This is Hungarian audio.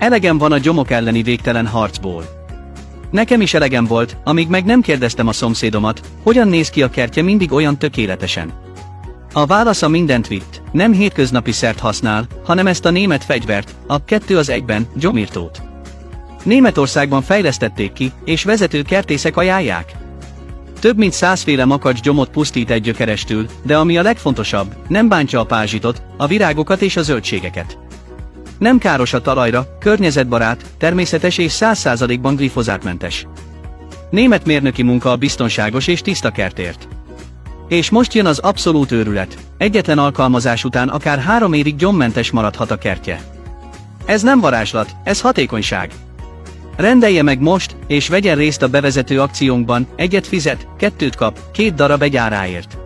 Elegem van a gyomok elleni végtelen harcból. Nekem is elegem volt, amíg meg nem kérdeztem a szomszédomat, hogyan néz ki a kertje mindig olyan tökéletesen. A válasza mindent vitt, nem hétköznapi szert használ, hanem ezt a német fegyvert, a 2 az 1-ben, gyomírtót. Németországban fejlesztették ki, és vezető kertészek ajánlják. Több mint 100 féle makacs gyomot pusztít egy gyökerestül, de ami a legfontosabb, nem bántja a pázsitot, a virágokat és a zöldségeket. Nem káros a talajra, környezetbarát, természetes és 100%-ban glifozátmentes. Német mérnöki munka a biztonságos és tiszta kertért. És most jön az abszolút őrület, egyetlen alkalmazás után akár 3 évig gyommentes maradhat a kertje. Ez nem varázslat, ez hatékonyság. Rendelje meg most, és vegyen részt a bevezető akciónkban, 1-et fizet, 2-t kap, 2 darab egy áráért.